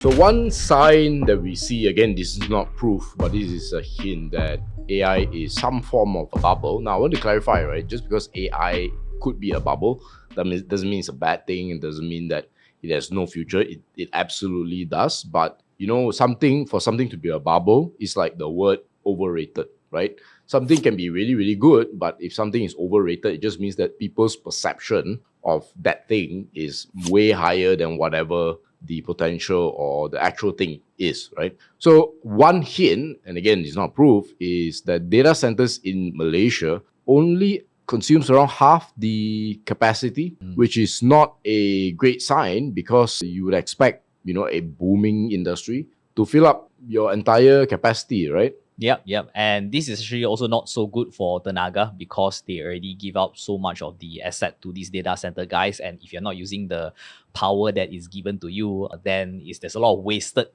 So one sign that we see, again, this is not proof, but this is a hint that AI is some form of a bubble. Now, I want to clarify, right? Just because AI could be a bubble, doesn't mean it's a bad thing. It doesn't mean that it has no future. It absolutely does. But, for something to be a bubble, it's like the word overrated, right? Something can be really, really good, but if something is overrated, it just means that people's perception of that thing is way higher than whatever the potential or the actual thing is, right? So one hint, and again, it's not proof, is that data centers in Malaysia only consumes around half the capacity, which is not a great sign because you would expect, a booming industry to fill up your entire capacity, right? Yep. And this is actually also not so good for Tenaga because they already give out so much of the asset to these data center guys. And if you're not using the power that is given to you, then there's a lot of wasted,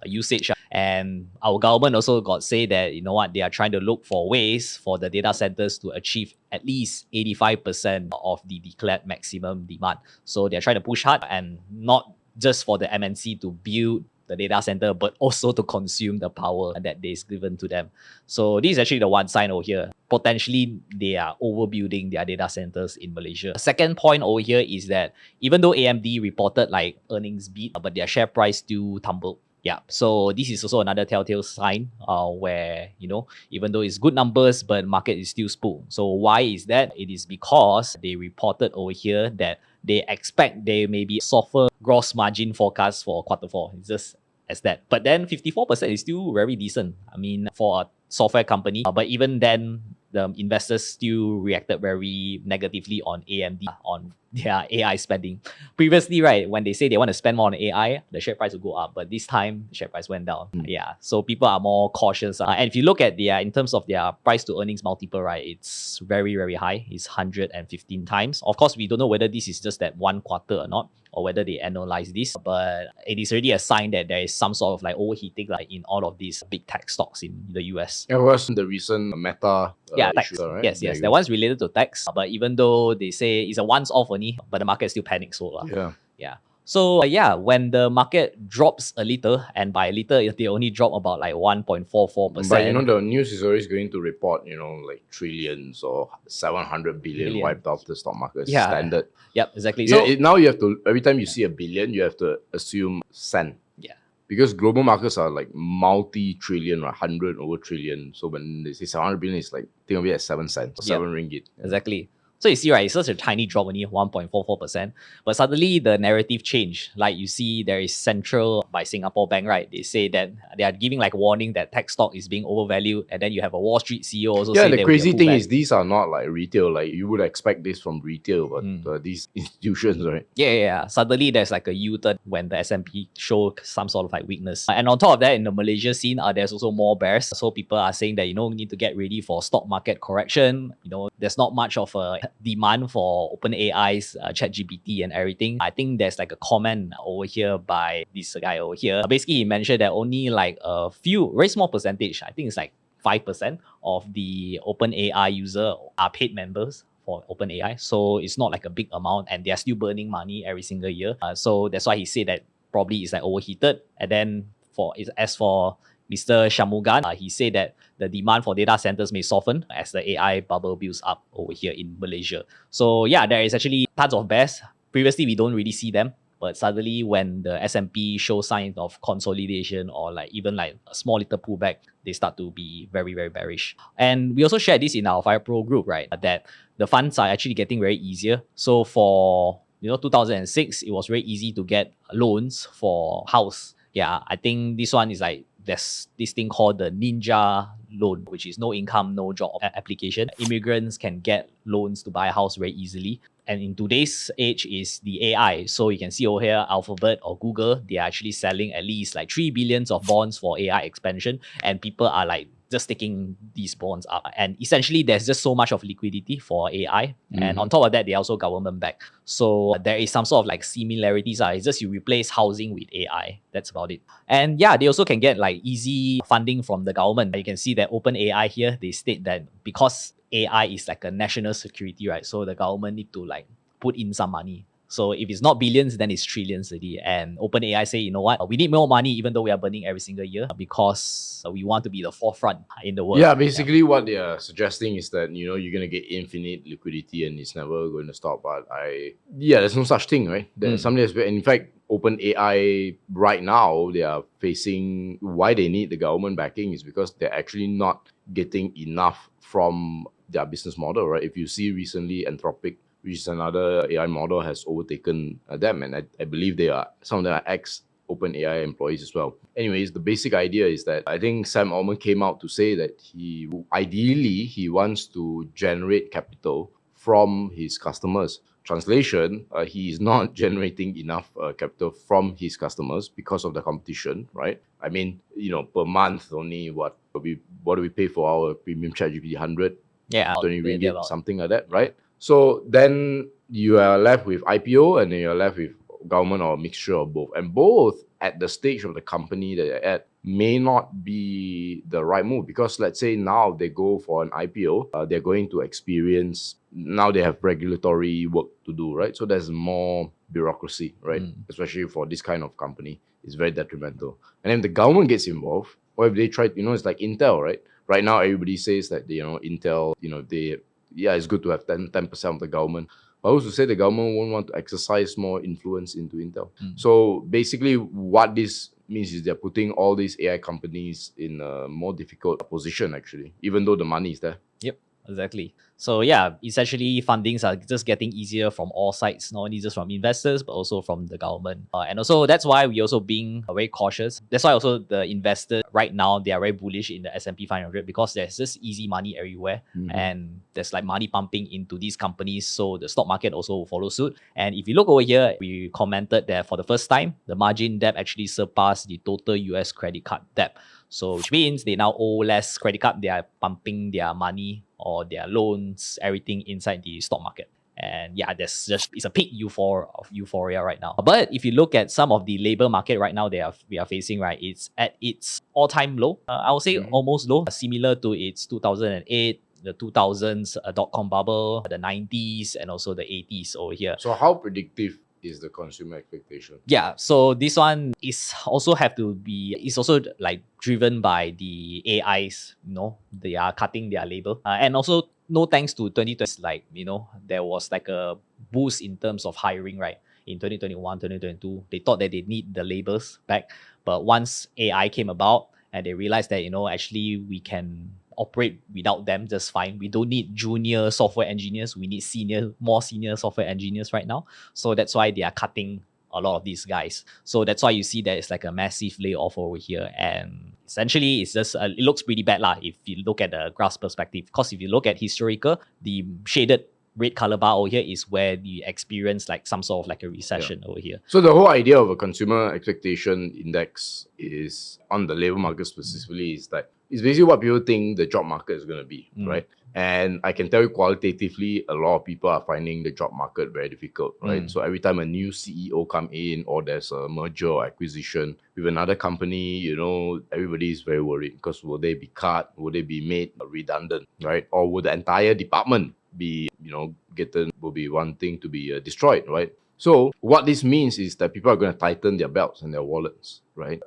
usage. And our government also got say that, they are trying to look for ways for the data centers to achieve at least 85% of the declared maximum demand. So they're trying to push hard and not just for the MNC to build the data center, but also to consume the power that is given to them. So this is actually the one sign over here. Potentially, they are overbuilding their data centers in Malaysia. The second point over here is that even though AMD reported like earnings beat, but their share price still tumbled. Yeah, so this is also another telltale sign where, even though it's good numbers, but market is still spooked. So why is that? It is because they reported over here that they expect there may be softer gross margin forecast for Q4. It's just as that. But then 54% is still very decent. I mean, for a software company. But even then, the investors still reacted very negatively on AMD, on their AI spending. Previously, right, when they say they want to spend more on AI, the share price will go up. But this time, the share price went down. Yeah, so people are more cautious. And if you look at in terms of their price to earnings multiple, right, it's very, very high. It's 115 times. Of course, we don't know whether this is just that one quarter or not, or whether they analyze this, but it is already a sign that there is some sort of like overheating like in all of these big tech stocks in the US. It was the recent Meta tax. issue, right? Yes. That one's related to tax, but even though they say it's a once-off only, but the market still panics. Yeah. So when the market drops a little, and by a little, they only drop about like 1.44%. But the news is always going to report, like trillions or 700 billion wiped off the stock market. It's standard. Yep, exactly. So now you have to, every time you see a billion, you have to assume cent. Yeah. Because global markets are like multi-trillion, 100 over trillion. So when they say 700 billion, it's like, think of it as 7 cents, 7 ringgit. Exactly. So you see, right, it's such a tiny drop, only 1.44%. But suddenly the narrative changed. Like you see, there is Central by Singapore Bank, right? They say that they are giving like warning that tech stock is being overvalued. And then you have a Wall Street CEO also say the crazy thing is these are not like retail. Like you would expect this from retail, but these institutions, right? Yeah. Suddenly there's like a U-turn when the S&P show some sort of like weakness. And on top of that, in the Malaysia scene, there's also more bears. So people are saying that, we need to get ready for stock market correction. There's not much of a demand for OpenAI's ChatGPT and everything. I think there's like a comment over here by this guy over here. Basically, he mentioned that only like a few, very small percentage, I think it's like 5% of the OpenAI user are paid members for OpenAI. So it's not like a big amount and they're still burning money every single year. So that's why he said that probably it's like overheated. And then as for Mr. Shamugan, he said that the demand for data centers may soften as the AI bubble builds up over here in Malaysia. So there is actually tons of bears. Previously, we don't really see them. But suddenly when the S&P shows signs of consolidation or like even like a small little pullback, they start to be very, very bearish. And we also shared this in our FIRL group, right? That the funds are actually getting very easier. So for 2006, it was very easy to get loans for house. Yeah, I think this one is like there's this thing called the Ninja loan, which is no income, no job application. Immigrants can get loans to buy a house very easily. And in today's age is the AI. So you can see over here, Alphabet or Google, they are actually selling at least like 3 billions of bonds for AI expansion. And people are like just taking these bonds up. And essentially, there's just so much of liquidity for AI. And on top of that, they're also government backed. So there is some sort of like similarities. It's just you replace housing with AI. That's about it. And they also can get like easy funding from the government. You can see that OpenAI here, they state that because AI is like a national security, right? So the government need to like put in some money. So if it's not billions, then it's trillions already. And OpenAI say, you know what, we need more money even though we are burning every single year because we want to be the forefront in the world. Yeah, basically what they are suggesting is that you're gonna get infinite liquidity and it's never going to stop. But there's no such thing, right? There's something that's in fact OpenAI right now they are facing why they need the government backing is because they're actually not getting enough from their business model, right? If you see recently Anthropic, which is another AI model, has overtaken them, and I believe some of them are ex OpenAI employees as well. Anyways, the basic idea is that I think Sam Altman came out to say that he wants to generate capital from his customers. Translation, he is not generating enough capital from his customers because of the competition, right? I mean, per month only what do we pay for our premium ChatGPT 100? Yeah, 20 ringgit, something like that, right? So then you are left with IPO and then you're left with government or a mixture of both. And both at the stage of the company that they're at may not be the right move because let's say now they go for an IPO, they're going to experience, now they have regulatory work to do, right? So there's more bureaucracy, right? Especially for this kind of company, it's very detrimental. And then the government gets involved, or if they try, it's like Intel, right? Right now, everybody says that, Intel, it's good to have 10% of the government. But also say the government won't want to exercise more influence into Intel. So basically what this means is they're putting all these AI companies in a more difficult position actually, even though the money is there. Yep, exactly. So yeah, essentially fundings are just getting easier from all sides, not only just from investors, but also from the government. And also that's why we also being very cautious. That's why also the investors right now, they are very bullish in the S&P 500 because there's just easy money everywhere. And there's like money pumping into these companies. So the stock market also will follow suit. And if you look over here, we commented that for the first time, the margin debt actually surpassed the total US credit card debt. So which means they now owe less credit card. They are pumping their money or their loans, everything inside the stock market. And yeah, it's a peak euphoria right now. But if you look at some of the labor market right now, we are facing, right, it's at its all-time low. I would say almost low, similar to its 2008, the 2000s dot-com bubble, the 90s, and also the 80s over here. So how predictive is the consumer expectation? Yeah, so this one is also it's also like driven by the AIs, they are cutting their labor. And also no thanks to 2020, like, there was like a boost in terms of hiring, right? In 2021, 2022, they thought that they need the labors back. But once AI came about and they realized that, actually we can operate without them just fine. We don't need junior software engineers. We need more senior software engineers right now. So that's why they are cutting a lot of these guys. So that's why you see that it's like a massive layoff over here. And essentially, it's just it looks pretty bad if you look at the graph perspective. Because if you look at historical, the shaded red color bar over here is where you experience like some sort of like a recession over here. So the whole idea of a consumer expectation index is on the labor market specifically is that it's basically what people think the job market is going to be, right? And I can tell you qualitatively, a lot of people are finding the job market very difficult, right? So every time a new CEO come in or there's a merger or acquisition with another company, everybody is very worried because will they be cut? Will they be made redundant, right? Or will the entire department be, will be wanting to be destroyed, right? So what this means is that people are going to tighten their belts and their wallets, right?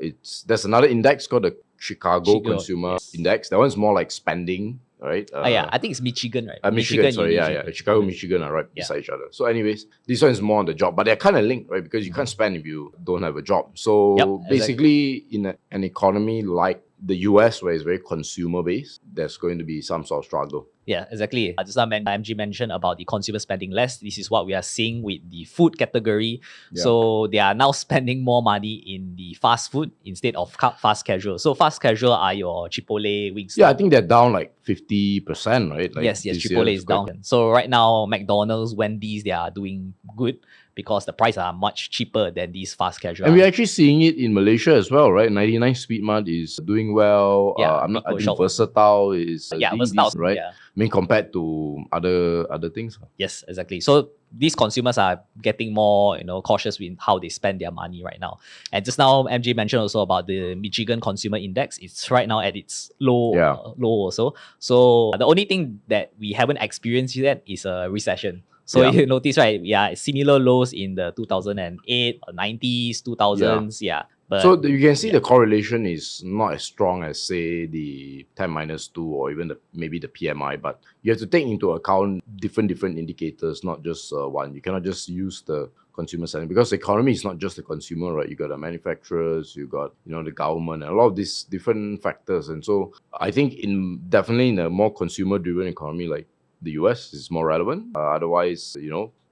There's another index called the Chicago Consumer Index. That one's more like spending, right? I think it's Michigan, right? Michigan, sorry, Chicago, Michigan are right beside each other. So anyways, this one is more on the job, but they're kind of linked, right? Because you can't spend if you don't have a job. So basically, in an economy like the US, where it's very consumer-based, there's going to be some sort of struggle. Yeah, exactly. Just now MG mentioned about the consumer spending less. This is what we are seeing with the food category. Yeah. So they are now spending more money in the fast food instead of fast casual. So fast casual are your Chipotle, Wingstop. Yeah, I think they're down like 50%, right? Like yes, Chipotle is down. So right now, McDonald's, Wendy's, they are doing good because the price are much cheaper than these fast casual. And we're actually seeing it in Malaysia as well, right? 99 Speed Mart is doing well. I think Versatile is Versatile, right? Yeah. I mean, compared to other things. Yes, exactly. So these consumers are getting more, cautious with how they spend their money right now. And just now, MJ mentioned also about the Michigan Consumer Index. It's right now at its low also. So the only thing that we haven't experienced yet is a recession. So Yeah. you notice, right? Yeah, similar lows in the 2008, 90s, 2000s. Yeah. But So you can see yeah. the correlation is not as strong as, say, the 10-2 or even maybe the PMI, but you have to take into account different indicators, not just one. You cannot just use the consumer sentiment, because the economy is not just the consumer, right? You got the manufacturers, you got the government, and a lot of these different factors. And so I think definitely in a more consumer-driven economy like the US is more relevant. Otherwise,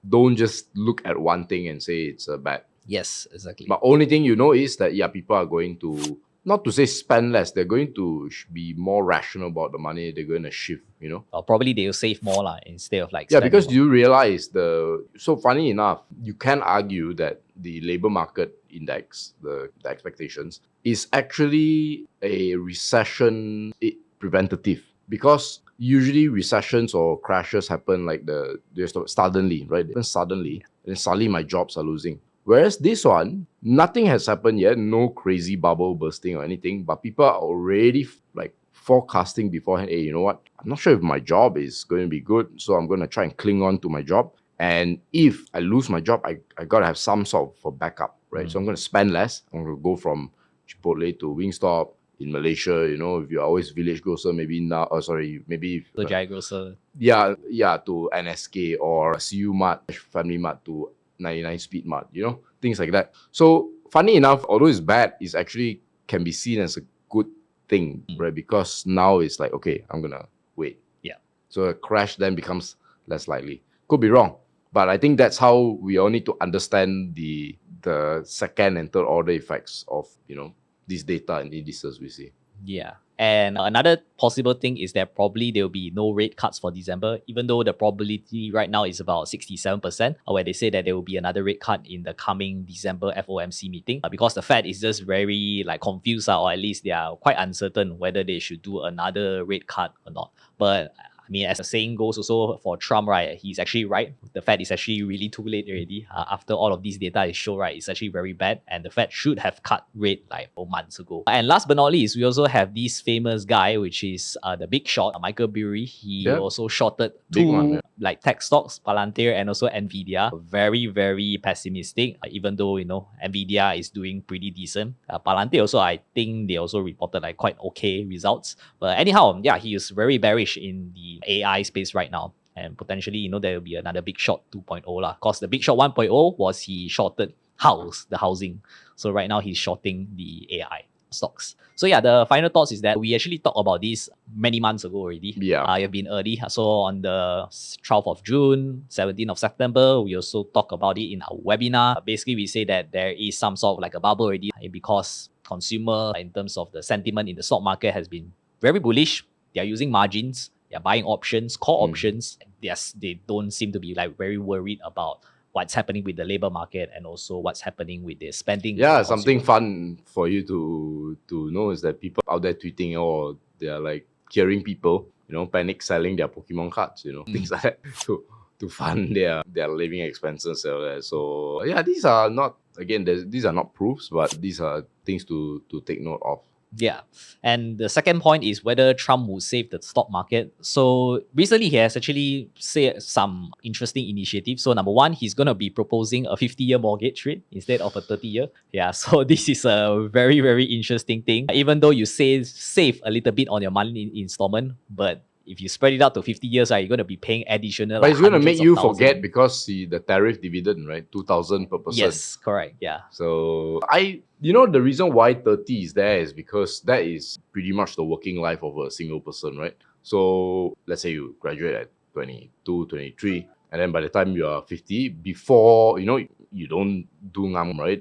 don't just look at one thing and say it's bad. Yes, exactly. But only thing is that people are going to, not to say spend less, they're going to be more rational about the money they're going to shift. Or probably they'll save more lah, instead of like Yeah, spending because more. you realize so funny enough, you can argue that the labor market index, the expectations, is actually a recession preventative, because usually recessions or crashes happen like suddenly, right? Even suddenly, and suddenly my jobs are losing. Whereas this one, nothing has happened yet, no crazy bubble bursting or anything, but people are already like forecasting beforehand. Hey, you know what? I'm not sure if my job is going to be good, so I'm going to try and cling on to my job. And if I lose my job, I got to have some sort of a backup, right? So I'm going to spend less. I'm going to go from Chipotle to Wingstop. In Malaysia, if you're always village grocer, maybe now, maybe So Jai Grocer. yeah, to NSK or CU Mart, Family Mart to 99 Speed Mart, things like that. So funny enough, although it's bad, it's actually can be seen as a good thing, right? Because now it's like, okay, I'm gonna wait. Yeah. So a crash then becomes less likely. Could be wrong, but I think that's how we all need to understand the second and third order effects of these data and indices we see. Yeah. And another possible thing is that probably there will be no rate cuts for December, even though the probability right now is about 67%, where they say that there will be another rate cut in the coming December FOMC meeting, because the Fed is just very confused, or at least they are quite uncertain whether they should do another rate cut or not. But I mean, as the saying goes also for Trump, right, he's actually right. The Fed is actually really too late already. After all of these data is shown, right, it's actually very bad. And the Fed should have cut rate like 4 months ago. And last but not least, we also have this famous guy, which is the big short, Michael Burry. He also shorted two tech stocks, Palantir and also Nvidia. Very, very pessimistic, even though, Nvidia is doing pretty decent. Palantir also, I think they also reported quite okay results. But anyhow, yeah, he is very bearish in the AI space right now. And potentially, there will be another big short 2.0 lah. Because the big short 1.0 was he shorted the housing. So right now he's shorting the AI stocks. So yeah, the final thoughts is that we actually talked about this many months ago already. Yeah. You've been early. So on the 12th of June, 17th of September, we also talk about it in our webinar. Basically, we say that there is some sort of a bubble already, because consumer, in terms of the sentiment in the stock market, has been very bullish. They are using margins. They're buying options, call options. Yes, they don't seem to be very worried about what's happening with the labor market and also what's happening with the spending. Yeah, something fun for you to know is that people out there tweeting, or they are hearing people, panic selling their Pokemon cards, things like that to fund their living expenses. So yeah, these are not, again, these are not proofs, but these are things to take note of. Yeah. And the second point is whether Trump will save the stock market. So recently he has actually said some interesting initiatives. So number one, he's going to be proposing a 50-year mortgage rate instead of a 30-year. Yeah. So this is a very, very interesting thing. Even though you save a little bit on your monthly installment, but if you spread it out to 50 years, you're going to be paying additional. But it's going to make you forget, because the tariff dividend, right? 2,000 per person. Yes, correct. Yeah. So the reason why 30 is there is because that is pretty much the working life of a single person, right? So let's say you graduate at 22, 23, and then by the time you are 50, before, you don't do ngam, right?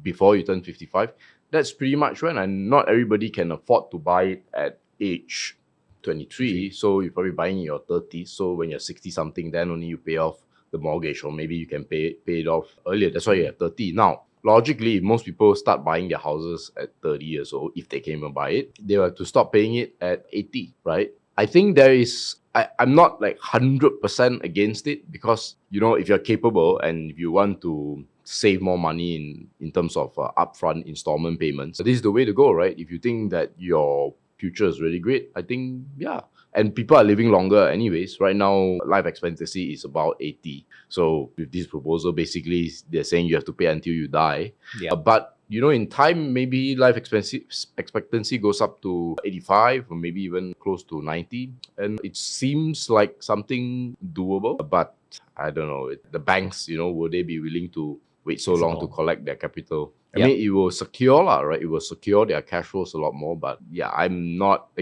Before you turn 55, that's pretty much when, and not everybody can afford to buy it at age 23, so you're probably buying in your 30s. So when you're 60 something, then only you pay off the mortgage, or maybe you can pay it off earlier. That's why you're at 30. Now, logically, if most people start buying their houses at 30 years old, if they can even buy it, they have to stop paying it at 80, right? I think I'm not 100% against it, because, if you're capable and if you want to save more money in terms of upfront installment payments, this is the way to go, right? If you think that your future is really great. I think, yeah. And people are living longer anyways. Right now, life expectancy is about 80. So with this proposal, basically, they're saying you have to pay until you die. Yeah. But, in time, maybe life expectancy goes up to 85 or maybe even close to 90. And it seems like something doable. But I don't know. The banks, will they be willing to wait so long to collect their capital? I mean, it will secure, right? It will secure their cash flows a lot more. But yeah, I'm not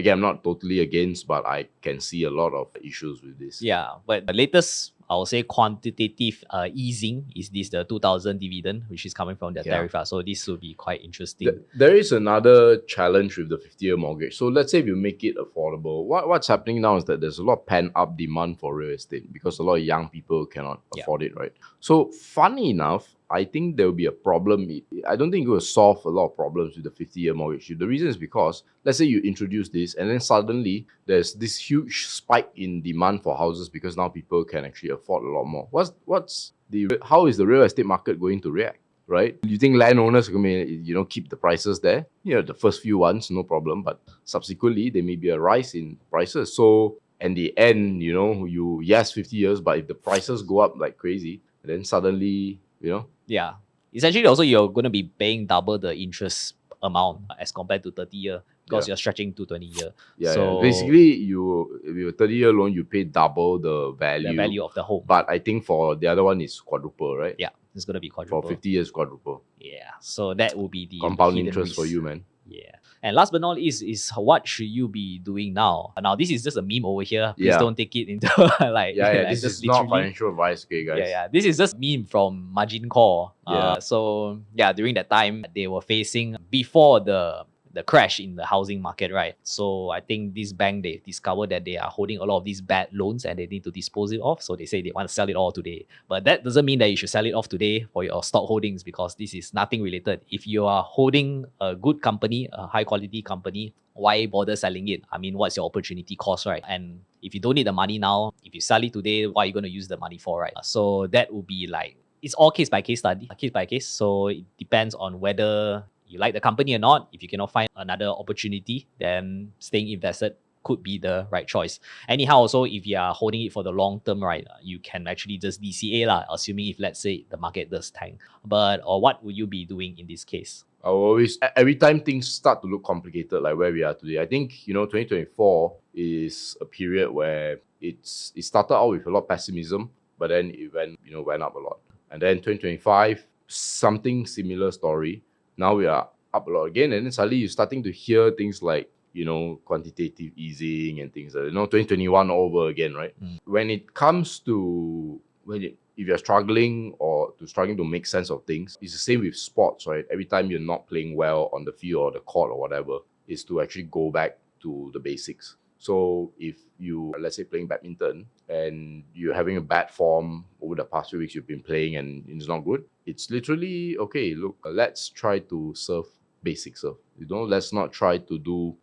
totally against, but I can see a lot of issues with this. Yeah, but the latest, I would say, quantitative easing is the 2,000 dividend, which is coming from the tariff. So this will be quite interesting. There is another challenge with the 50-year mortgage. So let's say if you make it affordable, what's happening now is that there's a lot of pent-up demand for real estate because a lot of young people cannot afford it, right? So funny enough, I think there will be a problem. I don't think it will solve a lot of problems with the 50-year mortgage. The reason is because, let's say you introduce this and then suddenly there's this huge spike in demand for houses because now people can actually afford a lot more. How is the real estate market going to react? Right? You think landowners are going to, keep the prices there? The first few ones, no problem. But subsequently, there may be a rise in prices. So, in the end, 50 years, but if the prices go up like crazy, then suddenly, Yeah. Essentially, also, you're going to be paying double the interest amount as compared to 30-year because you're stretching to 20-year. So basically, with a 30-year loan, you pay double the value of the home. But I think for the other one is quadruple, right? Yeah, it's going to be quadruple. For 50 years, quadruple. Yeah, so that will be the compound interest for you, man. Yeah. And last but not least is what should you be doing now? Now, this is just a meme over here. Please don't take it into like... this is not financial advice, okay, guys? Yeah. This is just meme from Margin Call. So, during that time, they were facing, before the crash in the housing market, right? So I think this bank, they discovered that they are holding a lot of these bad loans and they need to dispose it off. So they say they want to sell it all today. But that doesn't mean that you should sell it off today for your stock holdings because this is nothing related. If you are holding a good company, a high quality company, why bother selling it? I mean, what's your opportunity cost, right? And if you don't need the money now, if you sell it today, what are you going to use the money for, right? So that would be like, it's all case by case study, case by case. So it depends on whether you like the company or not. If you cannot find another opportunity, then staying invested could be the right choice. Anyhow, also, if you are holding it for the long term, right, you can actually just DCA lah, assuming if, let's say, the market does tank. Or what would you be doing in this case? I will always, every time things start to look complicated, like where we are today, I think, 2024 is a period where it started out with a lot of pessimism, but then it went up a lot. And then 2025, something similar story. Now we are up a lot again, and then suddenly you're starting to hear things like, quantitative easing and things like that. 2021 over again, right? When it comes to, if you're struggling to make sense of things, it's the same with sports, right? Every time you're not playing well on the field or the court or whatever, is to actually go back to the basics. So if you, let's say, playing badminton and you're having a bad form over the past few weeks you've been playing and it's not good, it's literally, okay, look, let's try to serve basic serve. Let's not try to do,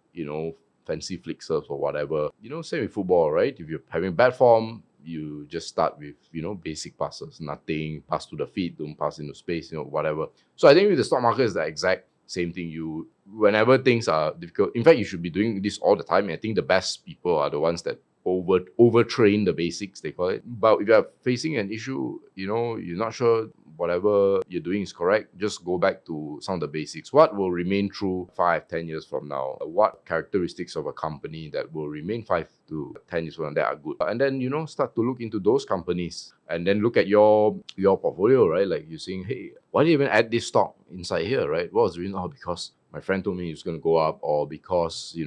fancy flick serves or whatever. Same with football, right? If you're having bad form, you just start with, basic passes, nothing, pass to the feet, don't pass into space, whatever. So I think with the stock market is the exact same thing. Whenever things are difficult, in fact, you should be doing this all the time. I think the best people are the ones that overtrain the basics, they call it. But if you're facing an issue, you're not sure whatever you're doing is correct, just go back to some of the basics. What will remain true 5-10 years from now? What characteristics of a company that will remain 5 to 10 years from now that are good? And then, start to look into those companies and then look at your portfolio, right? Like you're saying, hey, why do you even add this stock inside here, right? What was the reason? Oh, because my friend told me it's going to go up, or because,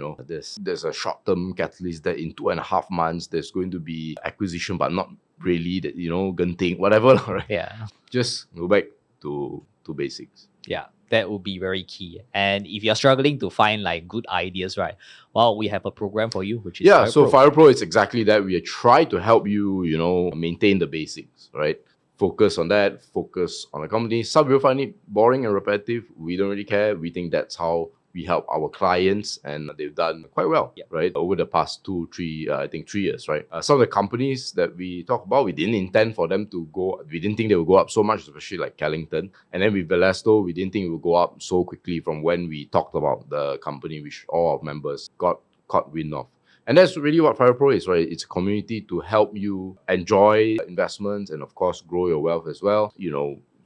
there's a short-term catalyst that in 2.5 months, there's going to be acquisition, but not really that, Genting, whatever, right? Yeah. Just go back to basics. Yeah, that would be very key. And if you're struggling to find like good ideas, right? Well, we have a program for you, which is FIRL Pro is exactly that. We try to help you, maintain the basics, right? Focus on that, focus on the company. Some people find it boring and repetitive. We don't really care. We think that's how we help our clients, and they've done quite well, Yeah. right? Over the past 2, 3, I think 3 years, right? Some of the companies that we talk about, we didn't intend for them to go, we didn't think they would go up so much, especially like Kellington. And then with Velesto, we didn't think it would go up so quickly from when we talked about the company, which all our members got caught wind of. And that's really what FIRL Pro is, right? It's a community to help you enjoy investments and, of course, grow your wealth as well.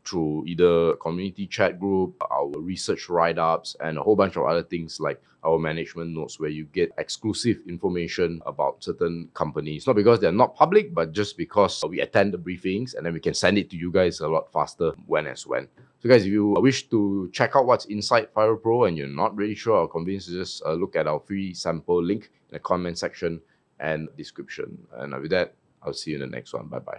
Through either a community chat group, our research write-ups, and a whole bunch of other things like our management notes, where you get exclusive information about certain companies. Not because they're not public, but just because we attend the briefings and then we can send it to you guys a lot faster when. So guys, if you wish to check out what's inside FIRL Pro and you're not really sure or convinced, just look at our free sample link in the comment section and description. And with that, I'll see you in the next one. Bye-bye.